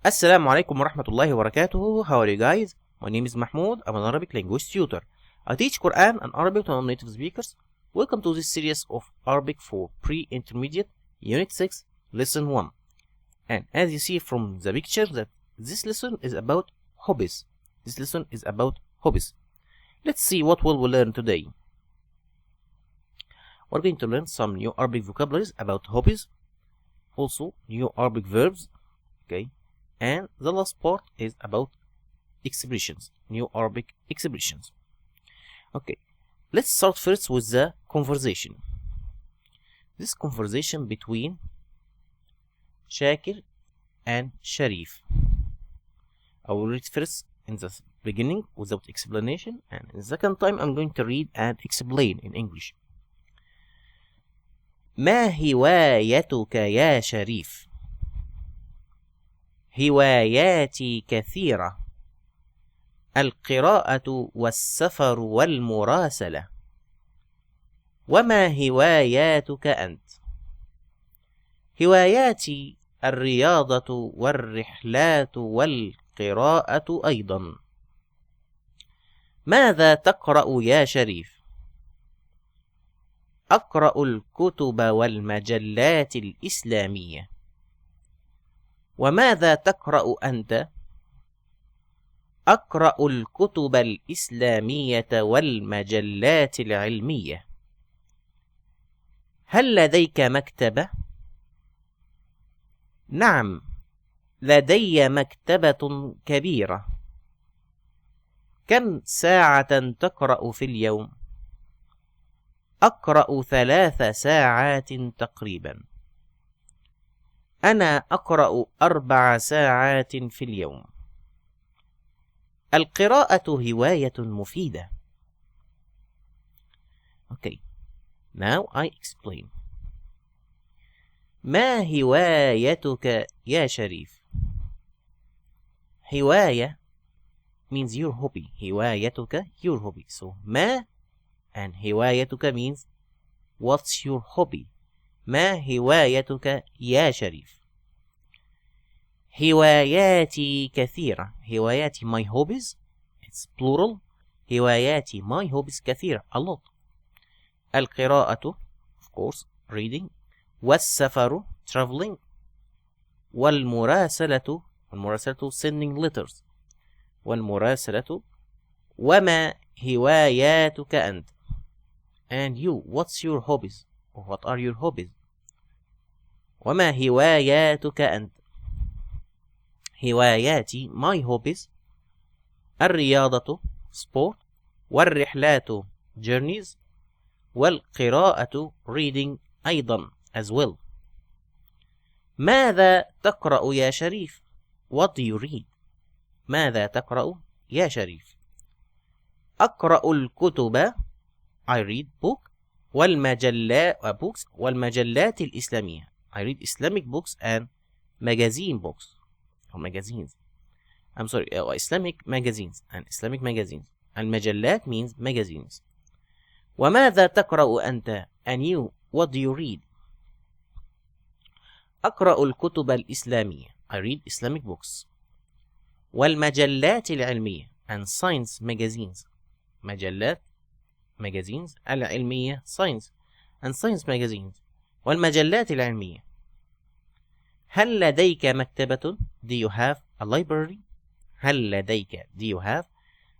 Assalamu alaikum wa rahmatullahi wa barakatuh. How are you guys? My name is Mahmoud. I'm an Arabic language tutor. I teach Quran and Arabic to non-native speakers. Welcome to this series of Arabic for Pre-Intermediate, Unit 6, Lesson 1. And as you see from the picture that this lesson is about hobbies. Let's see what we will learn today. We're going to learn some new Arabic vocabularies about hobbies. Also, new Arabic verbs. Okay. And the last part is about expressions, new Arabic expressions. Okay, let's start first with the conversation. This conversation between Shakir and Sharif. I will read first in the beginning without explanation, and the second time I'm going to read and explain in English. ما هوايتك يا شريف؟ هواياتي كثيرة، القراءة والسفر والمراسلة. وما هواياتك أنت؟ هواياتي الرياضة والرحلات والقراءة أيضا. ماذا تقرأ يا شريف؟ أقرأ الكتب والمجلات الإسلامية. وماذا تقرأ أنت؟ أقرأ الكتب الإسلامية والمجلات العلمية. هل لديك مكتبة؟ نعم، لدي مكتبة كبيرة. كم ساعة تقرأ في اليوم؟ أقرأ 3 ساعات تقريبا. أنا أقرأ 4 ساعات في اليوم. القراءة هواية مفيدة. Okay, now I explain. ما هوايتك يا شريف؟ هواية means your hobby. هوايتك your hobby. So ما and هوايتك means what's your hobby. ما هوايتك يا شريف؟ هواياتي كثيرة. هواياتي my hobbies. It's plural. هواياتي my hobbies كثيرة. A lot. القراءة of course reading. والسفر traveling. والمراسلة sending letters. والمراسلة. وما هواياتك أنت؟ And you, what's your hobbies? Or what are your hobbies? وما هواياتك أنت؟ هواياتي my hobbies الرياضة sport والرحلات journeys والقراءة reading أيضا as well. ماذا تقرأ يا شريف؟ What do you read? ماذا تقرأ يا شريف؟ أقرأ الكتب I read book books والمجلات الإسلامية. I read Islamic books and magazine books or magazines. I'm sorry, Islamic magazines and Islamic magazines. المجلات means magazines. وماذا تقرأ أنت? And you, what do you read? أقرأ الكتب الإسلامية. I read Islamic books. والمجلات العلمية and science magazines. مجلات magazines العلمية science and science magazines. والمجلات العلمية. هل لديك مكتبة؟ Do you have a library? هل لديك do you have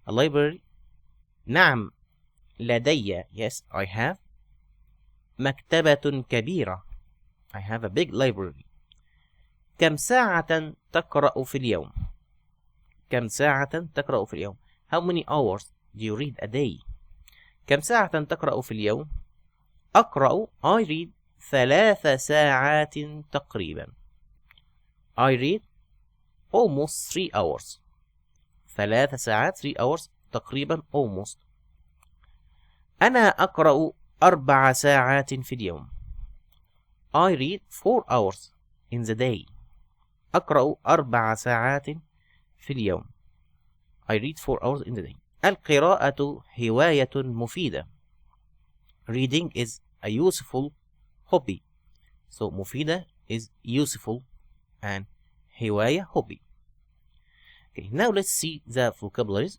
a library? نعم لدي yes I have مكتبة كبيرة. I have a big library. كم ساعة تقرأ في اليوم؟ كم ساعة تقرأ في اليوم؟ How many hours do you read a day? كم ساعة تقرأ في اليوم؟ أقرأ I read 3 ساعات تقريبا. I read almost 3 hours. 3 ساعات 3 hours تقريبا almost. أنا أقرأ 4 ساعات في اليوم. I read 4 hours in the day. أقرأ 4 ساعات في اليوم. I read 4 hours in the day. القراءة هواية مفيدة. Reading is a useful hobby. So مفيدة is useful and هواية hobby. Okay, now let's see the vocabularies.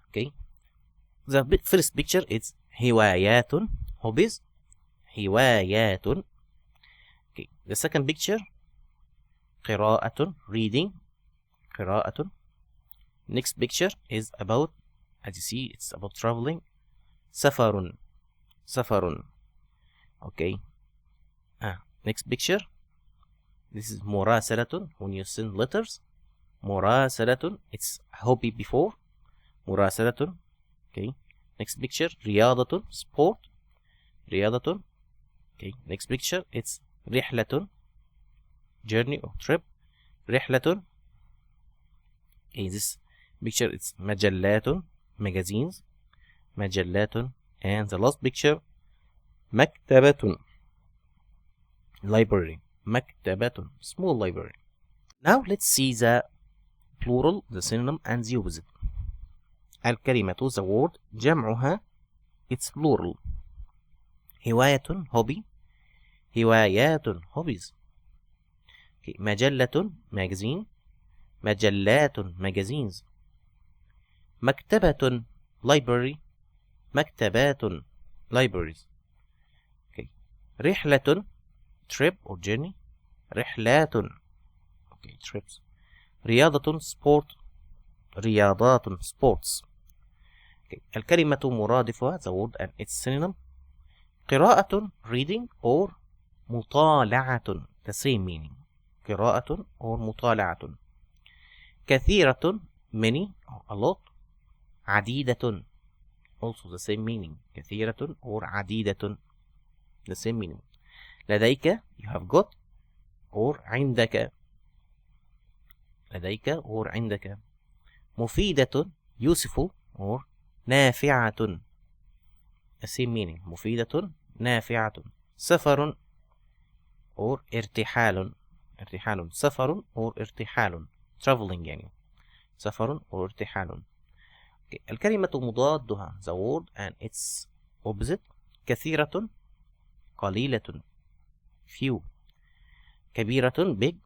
Okay, the first picture is هوايات, hobbies, هوايات. Okay, the second picture قراءة, reading, قراءة. Next picture is about, as you see, it's about traveling, سفر, سفر. Okay, next picture, this is مراسلة, when you send letters. مراسلة, it's hobby before, مراسلة. Okay, next picture رياضة, sport, رياضة. Okay, next picture, it's رحلة, journey or trip, رحلة. Okay, this picture, it's مجلات, magazines, مجلات. And the last picture مكتبة, library, مكتبة, small library. Now let's see the plural, the synonym and the opposite. الكلمة, the word, جمعها, it's plural. هواية, hobby, هوايات, hobbies. Okay, مجلة, magazine, مجلات, magazines. مكتبة, library, مكتبات, libraries. Okay, رحلة, trip or journey, رحلات. Okay, trips. رياضة, sport, رياضات, sports. Okay, الكلمة مرادفها, the word and its synonym. قراءة, reading or مطالعة, the same meaning. قراءة or مطالعة. كثيرة, many or a lot. عديدة, also the same meaning. كثيرة or عديدة, the same meaning. لديك, you have got, or عندك, لديك or عندك. مفيدة, useful or نافعة, the same meaning. مفيدة, نافعة. سفر or ارتحال, ارتحال. سفر or ارتحال, traveling يعني. سفر or ارتحال. Okay. الكلمة مضادها, the word and its opposite. كثيرة, قليلة, few. كبيرة, big,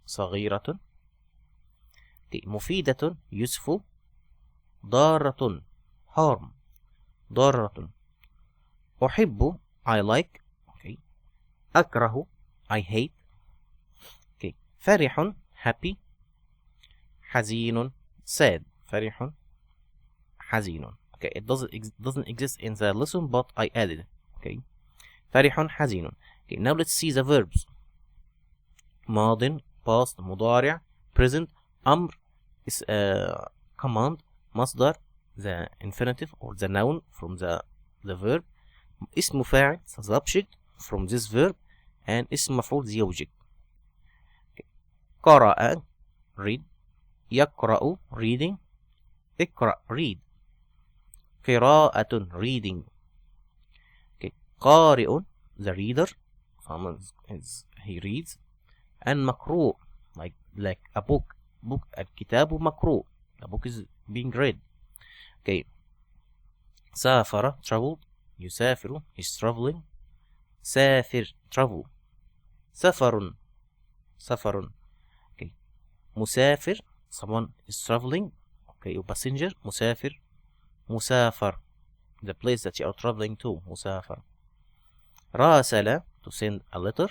صغيرة. Okay. مفيدة, useful. ضارة, harm, ضارة. أحب, I like. Okay. أكره, I hate. Okay. فرح, happy. حزين, sad. فرح, حزين. Okay, it doesn't exist in the lesson, but I added it. Okay, فرح, حزين. Okay, now let's see the verbs. ماض, past, مضارع, present, أمر is command, مصدر, the infinitive or the noun from the verb. اسم فاعل, the subject from this verb, and اسم مفعول, the object. Okay. قرأ, read. يقرأ, reading. اقرأ, read. قراءة, reading. Okay. قارئ, the reader, someone he reads. And مقروء, like a book, الكتاب مقروء, a book is being read. Okay. سافر, traveled. يسافر, he's traveling. سافر, travel. سفر, سفر. Okay. مسافر, someone is traveling. Okay, a passenger, مسافر. مسافر, the place that you are traveling to, مسافر. راسل, to send a letter.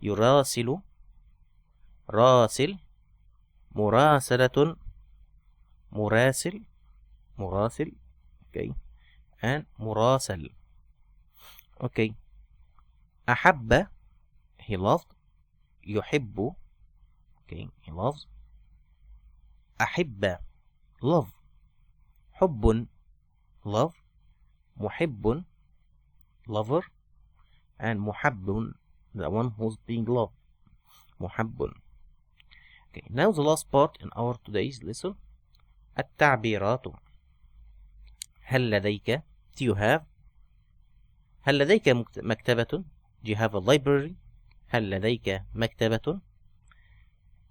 يراسل, راسل. مراسلة, مراسل, مراسل. Okay, and مراسل. Okay. أحب, he loved. يحب, okay, he loves. أحب, love. حب, love. محب, lover. And محب, the one who's being loved. محب. Okay, now the last part in our today's lesson. التعبيرات. هل لديك, do you have. هل لديك مكتبة, do you have a library. هل لديك مكتبة.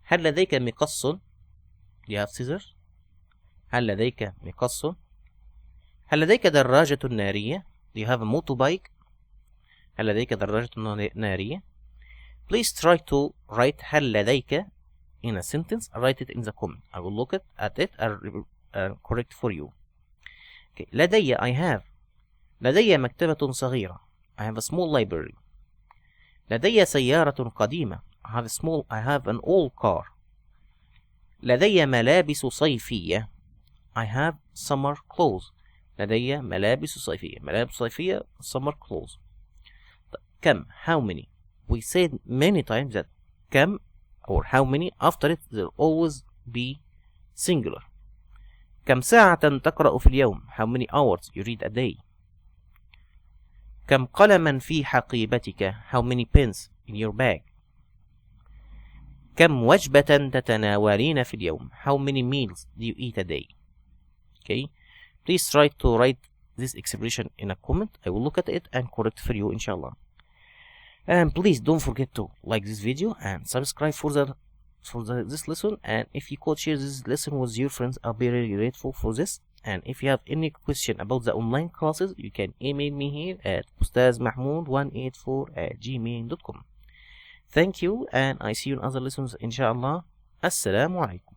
هل لديك مقص, do you have scissors. هل لديك مقص. هل لديك دراجة نارية, do you have a motorbike. هل لديك دراجة نارية. Please try to write هل لديك in a sentence, write it in the comment. I will look at it and correct for you. Okay. لدي I have. لدي مكتبة صغيرة. I have a small library. لدي سيارة قديمة. I have an old car. لدي ملابس صيفية. I have summer clothes. لدي ملابس صيفية. ملابس صيفية summer clothes. كم how many. We said many times that كم or how many after it will always be singular. كم ساعة تقرأ في اليوم. How many hours you read a day. كم قلما في حقيبتك. How many pens in your bag. كم وجبة تتناولين في اليوم. How many meals do you eat a day. Okay, please try to write this expression in a comment. I will look at it and correct for you inshallah. And please don't forget to like this video and subscribe for this lesson. And if you could share this lesson with your friends, I'll be really grateful for this. And if you have any question about the online classes, you can email me here at ustazmahmoud184@gmail.com. Thank you, and I see you in other lessons inshallah. Assalamu alaikum.